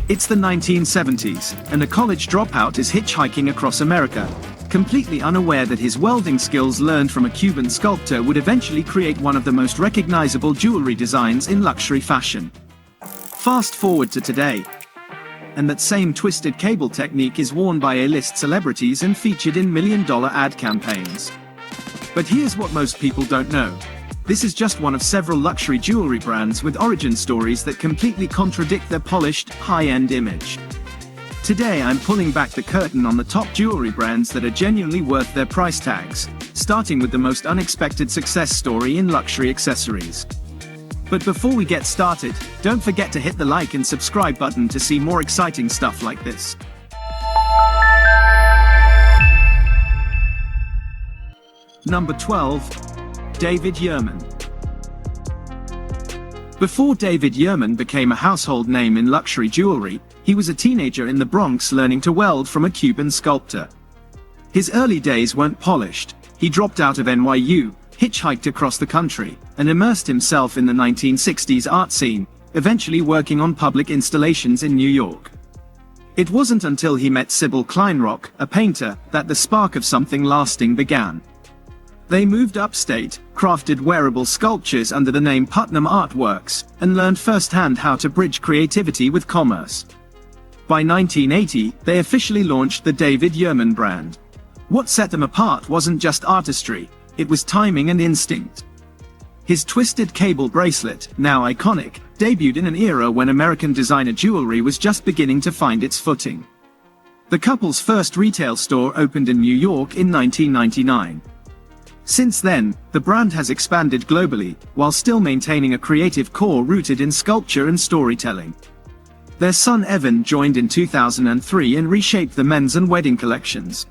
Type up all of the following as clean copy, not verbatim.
It's the 1970s, and a college dropout is hitchhiking across America, completely unaware that his welding skills learned from a Cuban sculptor would eventually create one of the most recognizable jewelry designs in luxury fashion. Fast forward to today, and that same twisted cable technique is worn by A-list celebrities and featured in million-dollar ad campaigns. But here's what most people don't know. This is just one of several luxury jewelry brands with origin stories that completely contradict their polished, high-end image. Today I'm pulling back the curtain on the top jewelry brands that are genuinely worth their price tags, starting with the most unexpected success story in luxury accessories. But before we get started, don't forget to hit the like and subscribe button to see more exciting stuff like this. Number 12. David Yurman. Before David Yurman became a household name in luxury jewelry, he was a teenager in the Bronx learning to weld from a Cuban sculptor. His early days weren't polished. He dropped out of NYU, hitchhiked across the country, and immersed himself in the 1960s art scene, eventually working on public installations in New York. It wasn't until he met Sybil Kleinrock, a painter, that the spark of something lasting began. They moved upstate, crafted wearable sculptures under the name Putnam Artworks, and learned firsthand how to bridge creativity with commerce. By 1980, they officially launched the David Yurman brand. What set them apart wasn't just artistry, it was timing and instinct. His twisted cable bracelet, now iconic, debuted in an era when American designer jewelry was just beginning to find its footing. The couple's first retail store opened in New York in 1999. Since then, the brand has expanded globally, while still maintaining a creative core rooted in sculpture and storytelling. Their son Evan joined in 2003 and reshaped the men's and wedding collections.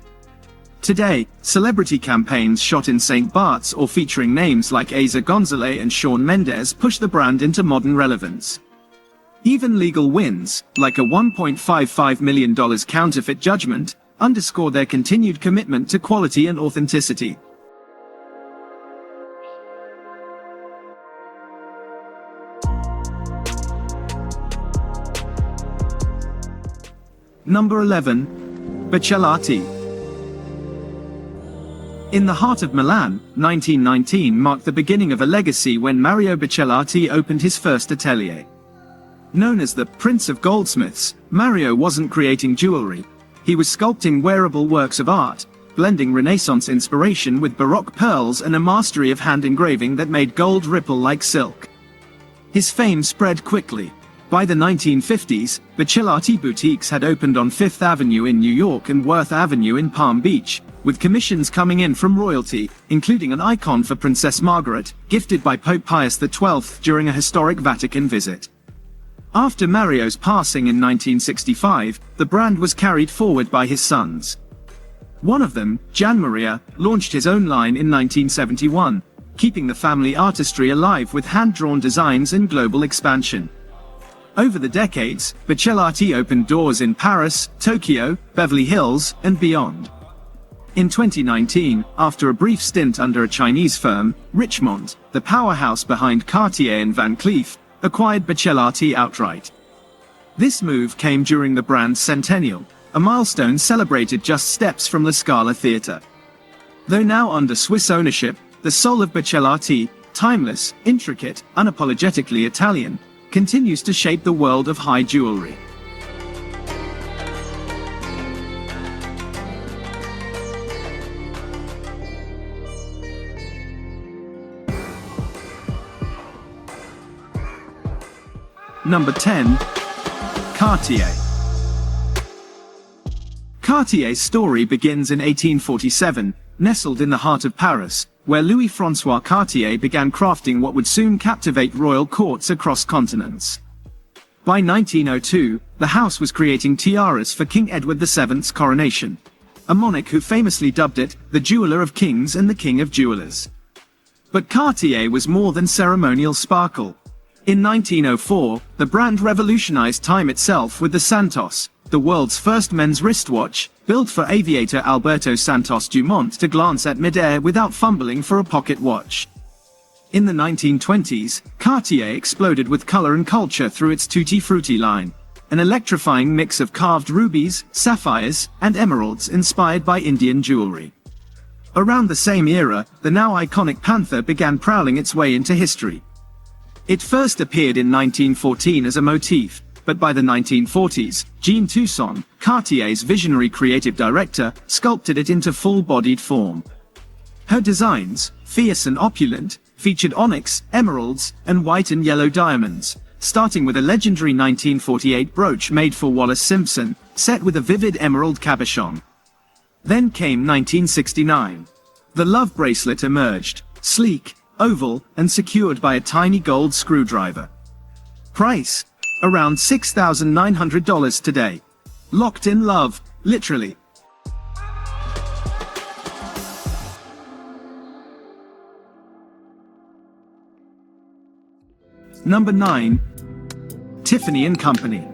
Today, celebrity campaigns shot in St. Bart's or featuring names like Eiza Gonzalez and Shawn Mendes push the brand into modern relevance. Even legal wins, like a $1.55 million counterfeit judgment, underscore their continued commitment to quality and authenticity. Number 11. Buccellati. In the heart of Milan, 1919 marked the beginning of a legacy when Mario Buccellati opened his first atelier. Known as the Prince of Goldsmiths, Mario wasn't creating jewelry. He was sculpting wearable works of art, blending Renaissance inspiration with Baroque pearls and a mastery of hand engraving that made gold ripple like silk. His fame spread quickly. By the 1950s, Buccellati boutiques had opened on Fifth Avenue in New York and Worth Avenue in Palm Beach, with commissions coming in from royalty, including an icon for Princess Margaret, gifted by Pope Pius XII during a historic Vatican visit. After Mario's passing in 1965, the brand was carried forward by his sons. One of them, Gian Maria, launched his own line in 1971, keeping the family artistry alive with hand-drawn designs and global expansion. Over the decades, Buccellati opened doors in Paris, Tokyo, Beverly Hills, and beyond. In 2019, after a brief stint under a Chinese firm, Richemont, the powerhouse behind Cartier and Van Cleef, acquired Buccellati outright. This move came during the brand's centennial, a milestone celebrated just steps from La Scala Theatre. Though now under Swiss ownership, the soul of Buccellati, timeless, intricate, unapologetically Italian, continues to shape the world of high jewelry. Number 10. Cartier. Cartier's story begins in 1847, nestled in the heart of Paris, where Louis-François Cartier began crafting what would soon captivate royal courts across continents. By 1902, the house was creating tiaras for King Edward VII's coronation, a monarch who famously dubbed it the jeweler of kings and the king of jewelers. But Cartier was more than ceremonial sparkle. In 1904, the brand revolutionized time itself with the Santos, the world's first men's wristwatch, built for aviator Alberto Santos Dumont to glance at mid-air without fumbling for a pocket watch. In the 1920s, Cartier exploded with color and culture through its Tutti Frutti line. an electrifying mix of carved rubies, sapphires, and emeralds inspired by Indian jewelry. Around the same era, the now iconic panther began prowling its way into history. It first appeared in 1914 as a motif, but by the 1940s, Jean Toussaint, Cartier's visionary creative director, sculpted it into full-bodied form. Her designs, fierce and opulent, featured onyx, emeralds, and white and yellow diamonds, starting with a legendary 1948 brooch made for Wallace Simpson, set with a vivid emerald cabochon. Then came 1969. The love bracelet emerged, sleek, oval, and secured by a tiny gold screwdriver. Price? Around $6,900 today. Locked in love, literally. Number 9. Tiffany Company.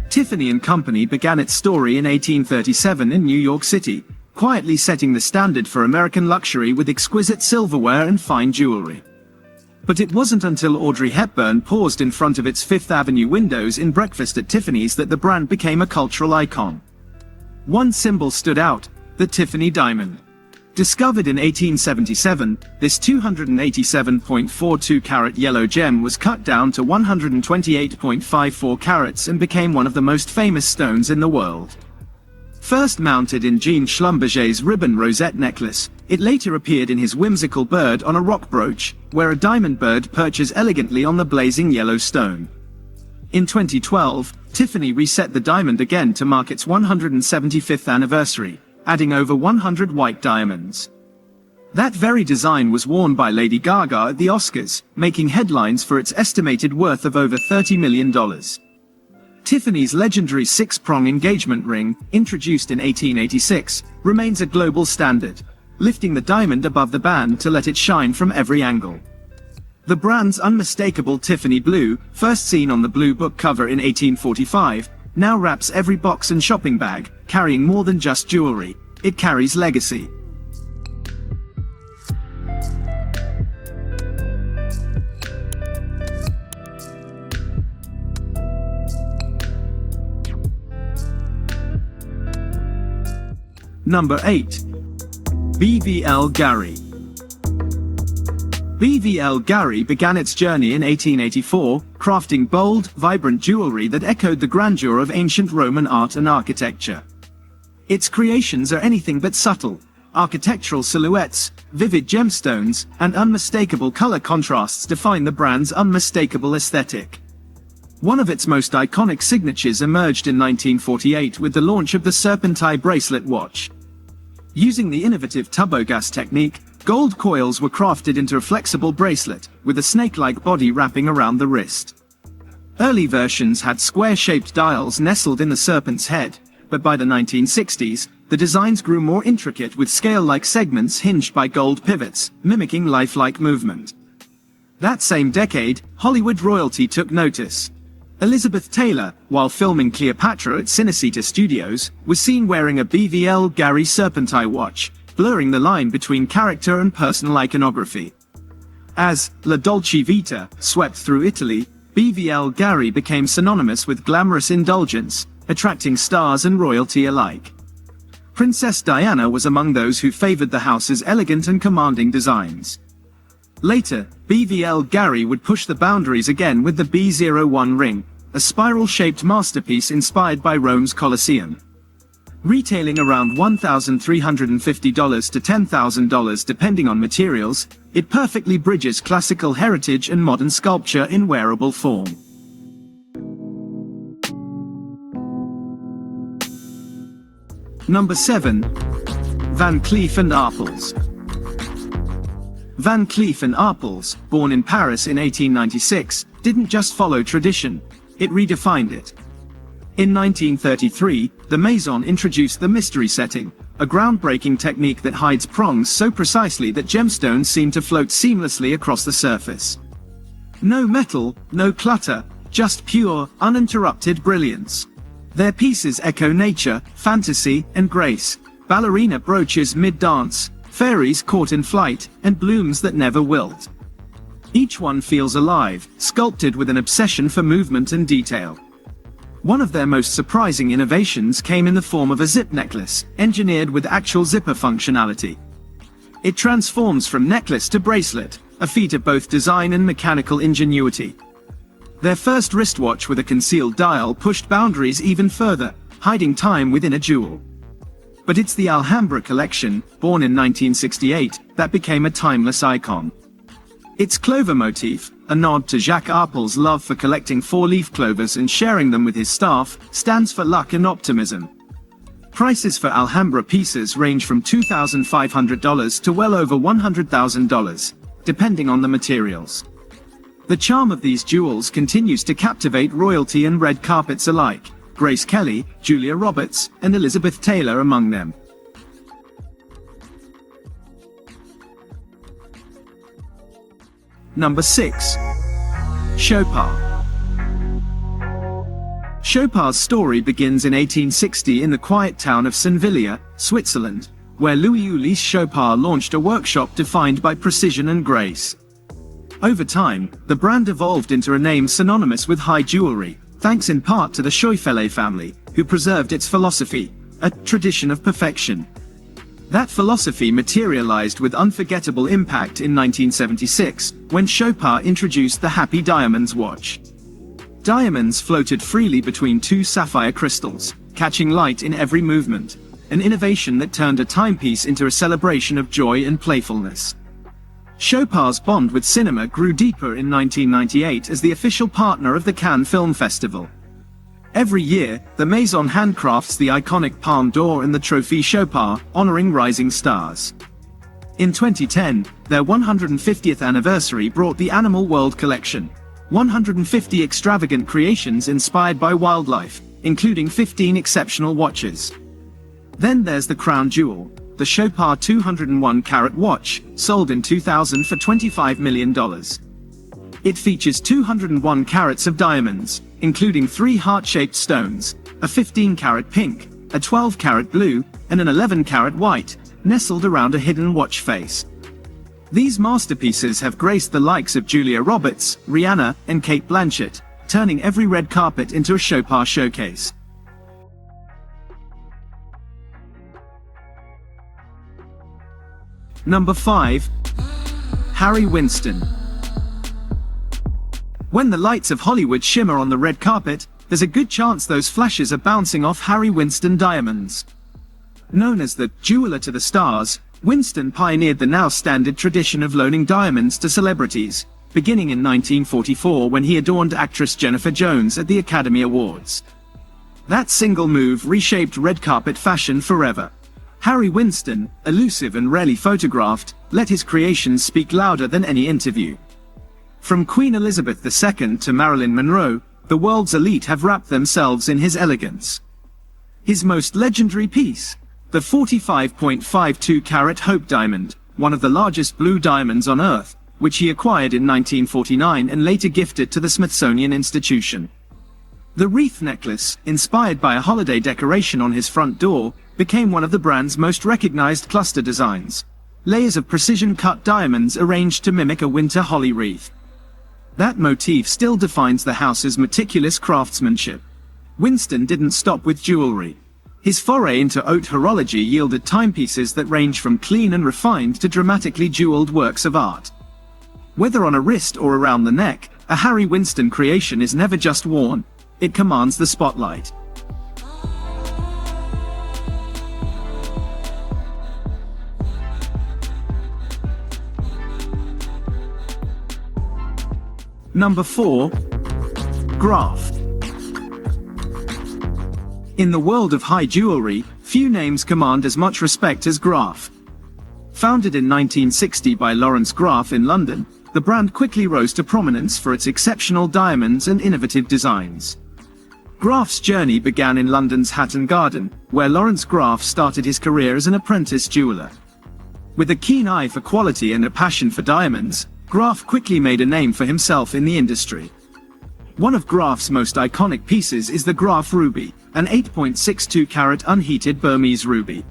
Tiffany Company began its story in 1837 in New York City, quietly setting the standard for American luxury with exquisite silverware and fine jewelry. But it wasn't until Audrey Hepburn paused in front of its Fifth Avenue windows in Breakfast at Tiffany's that the brand became a cultural icon. One symbol stood out: the Tiffany diamond. Discovered in 1877, this 287.42-carat yellow gem was cut down to 128.54 carats and became one of the most famous stones in the world. First mounted in Jean Schlumberger's ribbon rosette necklace, it later appeared in his whimsical bird on a rock brooch, where a diamond bird perches elegantly on the blazing yellow stone. In 2012, Tiffany reset the diamond again to mark its 175th anniversary, adding over 100 white diamonds. That very design was worn by Lady Gaga at the Oscars, making headlines for its estimated worth of over $30 million. Tiffany's legendary six-prong engagement ring, introduced in 1886, remains a global standard, lifting the diamond above the band to let it shine from every angle. The brand's unmistakable Tiffany blue, first seen on the Blue Book cover in 1845, now wraps every box and shopping bag, carrying more than just jewelry. It carries legacy. Number 8. Bvlgari. Bvlgari began its journey in 1884, crafting bold, vibrant jewelry that echoed the grandeur of ancient Roman art and architecture. Its creations are anything but subtle. Architectural silhouettes, vivid gemstones, and unmistakable color contrasts define the brand's unmistakable aesthetic. One of its most iconic signatures emerged in 1948 with the launch of the Serpentine bracelet watch. Using the innovative turbogas technique, gold coils were crafted into a flexible bracelet, with a snake-like body wrapping around the wrist. Early versions had square-shaped dials nestled in the serpent's head, but by the 1960s, the designs grew more intricate with scale-like segments hinged by gold pivots, mimicking lifelike movement. That same decade, Hollywood royalty took notice. Elizabeth Taylor, while filming Cleopatra at Cinecittà Studios, was seen wearing a Bvlgari Serpentine watch, blurring the line between character and personal iconography. As La Dolce Vita swept through Italy, Bvlgari became synonymous with glamorous indulgence, attracting stars and royalty alike. Princess Diana was among those who favored the house's elegant and commanding designs. Later, Bvlgari would push the boundaries again with the B01 ring, a spiral-shaped masterpiece inspired by Rome's Colosseum. Retailing around $1,350 to $10,000 depending on materials, it perfectly bridges classical heritage and modern sculpture in wearable form. Number 7. Van Cleef & Arpels. Van Cleef & Arpels, born in Paris in 1896, didn't just follow tradition, it redefined it. In 1933, the Maison introduced the mystery setting, a groundbreaking technique that hides prongs so precisely that gemstones seem to float seamlessly across the surface. No metal, no clutter, just pure, uninterrupted brilliance. Their pieces echo nature, fantasy, and grace, ballerina brooches mid-dance, fairies caught in flight, and blooms that never wilt. Each one feels alive, sculpted with an obsession for movement and detail. One of their most surprising innovations came in the form of a zip necklace, engineered with actual zipper functionality. It transforms from necklace to bracelet, a feat of both design and mechanical ingenuity. Their first wristwatch with a concealed dial pushed boundaries even further, hiding time within a jewel. But it's the Alhambra collection, born in 1968, that became a timeless icon. Its clover motif, a nod to Jacques Arpels' love for collecting four-leaf clovers and sharing them with his staff, stands for luck and optimism. Prices for Alhambra pieces range from $2,500 to well over $100,000, depending on the materials. The charm of these jewels continues to captivate royalty and red carpets alike, Grace Kelly, Julia Roberts, and Elizabeth Taylor among them. Number 6. Chopard. Chopard's story begins in 1860 in the quiet town of Saint-Vilier, Switzerland, where Louis-Ulysse Chopard launched a workshop defined by precision and grace. Over time, the brand evolved into a name synonymous with high jewelry, thanks in part to the Choifelet family, who preserved its philosophy, a tradition of perfection. That philosophy materialized with unforgettable impact in 1976, when Chopard introduced the Happy Diamonds watch. Diamonds floated freely between two sapphire crystals, catching light in every movement, an innovation that turned a timepiece into a celebration of joy and playfulness. Chopard's bond with cinema grew deeper in 1998 as the official partner of the Cannes Film Festival. Every year, the Maison handcrafts the iconic Palme d'Or and the Trophy Chopard, honoring rising stars. In 2010, their 150th anniversary brought the Animal World collection, 150 extravagant creations inspired by wildlife, including 15 exceptional watches. Then there's the crown jewel, the Chopard 201-carat watch, sold in 2000 for $25 million. It features 201 carats of diamonds, including 3 heart-shaped stones, a 15-carat pink, a 12-carat blue, and an 11-carat white, nestled around a hidden watch face. These masterpieces have graced the likes of Julia Roberts, Rihanna, and Cate Blanchett, turning every red carpet into a Chopard showcase. Number 5. Harry Winston. When the lights of Hollywood shimmer on the red carpet, there's a good chance those flashes are bouncing off Harry Winston diamonds. Known as the jeweler to the stars, Winston pioneered the now standard tradition of loaning diamonds to celebrities, beginning in 1944 when he adorned actress Jennifer Jones at the Academy Awards. That single move reshaped red carpet fashion forever. Harry Winston, elusive and rarely photographed, let his creations speak louder than any interview. From Queen Elizabeth II to Marilyn Monroe, the world's elite have wrapped themselves in his elegance. His most legendary piece, the 45.52-carat Hope diamond, one of the largest blue diamonds on Earth, which he acquired in 1949 and later gifted to the Smithsonian Institution. The wreath necklace, inspired by a holiday decoration on his front door, became one of the brand's most recognized cluster designs. Layers of precision-cut diamonds arranged to mimic a winter holly wreath. That motif still defines the house's meticulous craftsmanship. Winston didn't stop with jewelry. His foray into haute horology yielded timepieces that range from clean and refined to dramatically jeweled works of art. Whether on a wrist or around the neck, a Harry Winston creation is never just worn, it commands the spotlight. Number 4. Graff. In the world of high jewelry, few names command as much respect as Graff. Founded in 1960 by Lawrence Graff in London, the brand quickly rose to prominence for its exceptional diamonds and innovative designs. Graff's journey began in London's Hatton Garden, where Lawrence Graff started his career as an apprentice jeweler. With a keen eye for quality and a passion for diamonds, Graff quickly made a name for himself in the industry. One of Graff's most iconic pieces is the Graff Ruby, an 8.62-carat unheated Burmese ruby.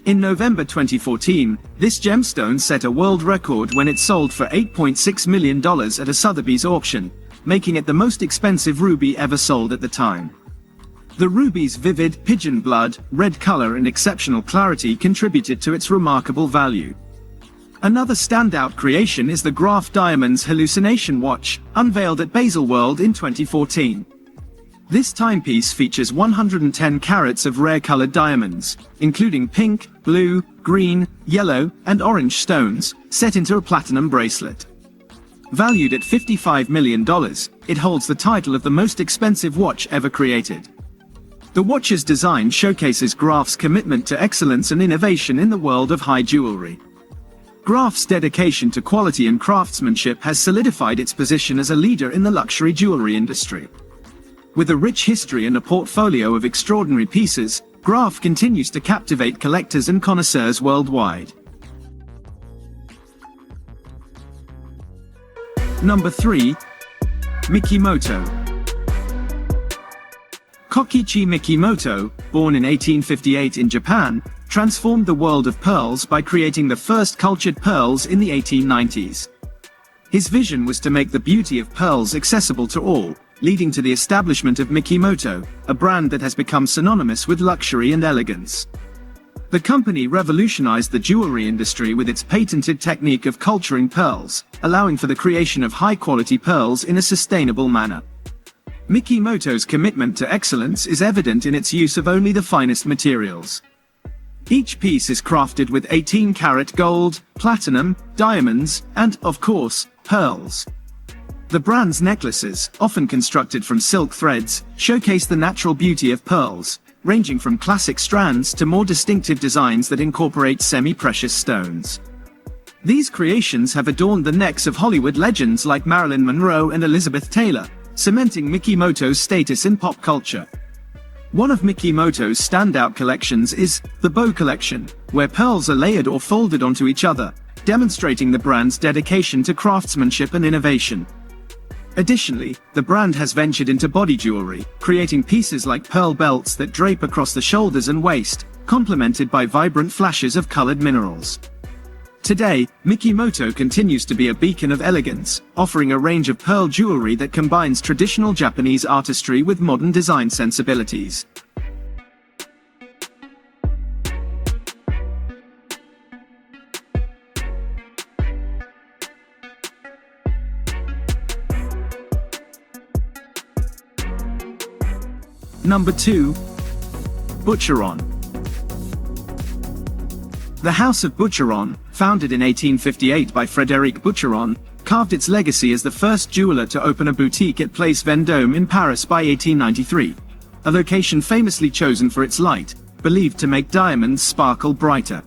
In November 2014, this gemstone set a world record when it sold for $8.6 million at a Sotheby's auction, making it the most expensive ruby ever sold at the time. The ruby's vivid, pigeon blood, red color and exceptional clarity contributed to its remarkable value. Another standout creation is the Graff Diamonds Hallucination Watch, unveiled at Baselworld in 2014. This timepiece features 110 carats of rare-colored diamonds, including pink, blue, green, yellow, and orange stones, set into a platinum bracelet. Valued at $55 million, it holds the title of the most expensive watch ever created. The watch's design showcases Graff's commitment to excellence and innovation in the world of high jewelry. Graff's dedication to quality and craftsmanship has solidified its position as a leader in the luxury jewelry industry. With a rich history and a portfolio of extraordinary pieces, Graff continues to captivate collectors and connoisseurs worldwide. Number 3. Mikimoto. Kokichi Mikimoto, born in 1858 in Japan, transformed the world of pearls by creating the first cultured pearls in the 1890s. His vision was to make the beauty of pearls accessible to all, leading to the establishment of Mikimoto, a brand that has become synonymous with luxury and elegance. The company revolutionized the jewelry industry with its patented technique of culturing pearls, allowing for the creation of high-quality pearls in a sustainable manner. Mikimoto's commitment to excellence is evident in its use of only the finest materials. Each piece is crafted with 18-karat gold, platinum, diamonds, and, of course, pearls. The brand's necklaces, often constructed from silk threads, showcase the natural beauty of pearls, ranging from classic strands to more distinctive designs that incorporate semi-precious stones. These creations have adorned the necks of Hollywood legends like Marilyn Monroe and Elizabeth Taylor, cementing Mikimoto's status in pop culture. One of Mikimoto's standout collections is the Bow Collection, where pearls are layered or folded onto each other, demonstrating the brand's dedication to craftsmanship and innovation. Additionally, the brand has ventured into body jewelry, creating pieces like pearl belts that drape across the shoulders and waist, complemented by vibrant flashes of colored minerals. Today, Mikimoto continues to be a beacon of elegance, offering a range of pearl jewelry that combines traditional Japanese artistry with modern design sensibilities. Number 2. Butcheron. The House of Butcheron, founded in 1858 by Frédéric Butcheron, carved its legacy as the first jeweler to open a boutique at Place Vendôme in Paris by 1893, a location famously chosen for its light, believed to make diamonds sparkle brighter.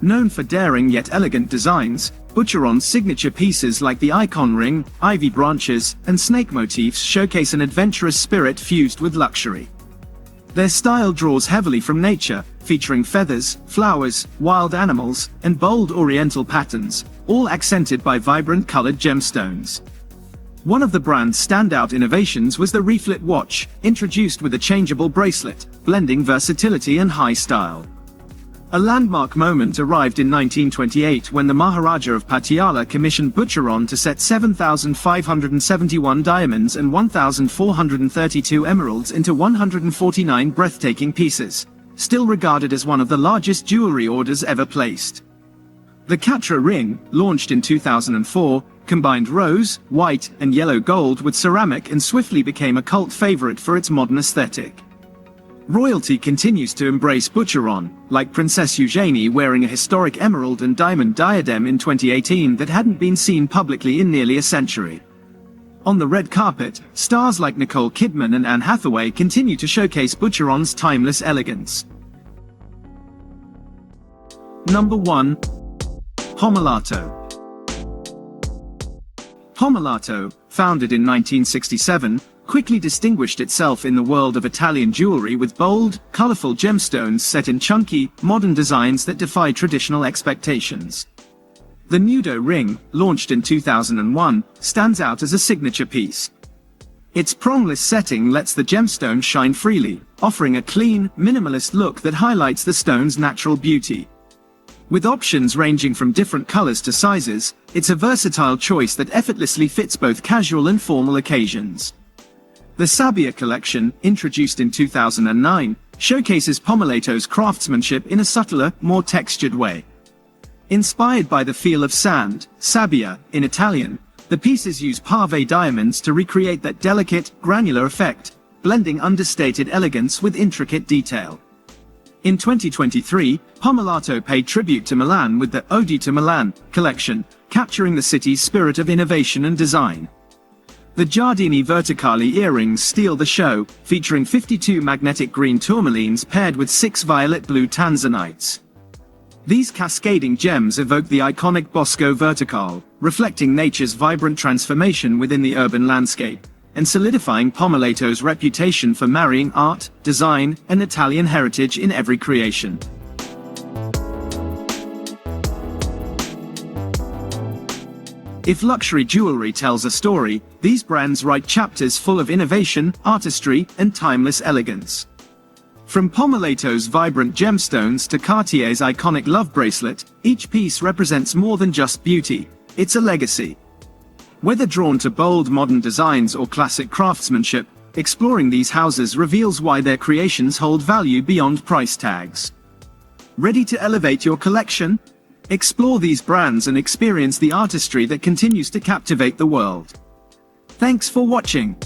Known for daring yet elegant designs, Butcheron's signature pieces like the icon ring, ivy branches, and snake motifs showcase an adventurous spirit fused with luxury. Their style draws heavily from nature, featuring feathers, flowers, wild animals, and bold oriental patterns, all accented by vibrant colored gemstones. One of the brand's standout innovations was the Reeflet watch, introduced with a changeable bracelet, blending versatility and high style. A landmark moment arrived in 1928 when the Maharaja of Patiala commissioned Butcheron to set 7,571 diamonds and 1,432 emeralds into 149 breathtaking pieces, still regarded as one of the largest jewelry orders ever placed. The Catra ring, launched in 2004, combined rose, white, and yellow gold with ceramic and swiftly became a cult favorite for its modern aesthetic. Royalty continues to embrace Butcheron, like Princess Eugenie wearing a historic emerald and diamond diadem in 2018 that hadn't been seen publicly in nearly a century. On the red carpet, stars like Nicole Kidman and Anne Hathaway continue to showcase Butcheron's timeless elegance. Number 1. Pommelato. Pommelato, founded in 1967, quickly distinguished itself in the world of Italian jewelry with bold, colorful gemstones set in chunky, modern designs that defy traditional expectations. The Nudo ring, launched in 2001, stands out as a signature piece. Its prongless setting lets the gemstone shine freely, offering a clean, minimalist look that highlights the stone's natural beauty. With options ranging from different colors to sizes, it's a versatile choice that effortlessly fits both casual and formal occasions. The Sabbia collection, introduced in 2009, showcases Pommelato's craftsmanship in a subtler, more textured way. Inspired by the feel of sand, sabbia, in Italian, the pieces use pave diamonds to recreate that delicate, granular effect, blending understated elegance with intricate detail. In 2023, Pommelato paid tribute to Milan with the Ode to Milan collection, capturing the city's spirit of innovation and design. The Giardini Verticali earrings steal the show, featuring 52 magnetic green tourmalines paired with 6 violet blue tanzanites. These cascading gems evoke the iconic Bosco Verticale, reflecting nature's vibrant transformation within the urban landscape, and solidifying Pommelato's reputation for marrying art, design, and Italian heritage in every creation. If luxury jewelry tells a story, these brands write chapters full of innovation, artistry, and timeless elegance. From Pommelato's vibrant gemstones to Cartier's iconic love bracelet, each piece represents more than just beauty, it's a legacy. Whether drawn to bold modern designs or classic craftsmanship, exploring these houses reveals why their creations hold value beyond price tags. Ready to elevate your collection? Explore these brands and experience the artistry that continues to captivate the world. Thanks for watching.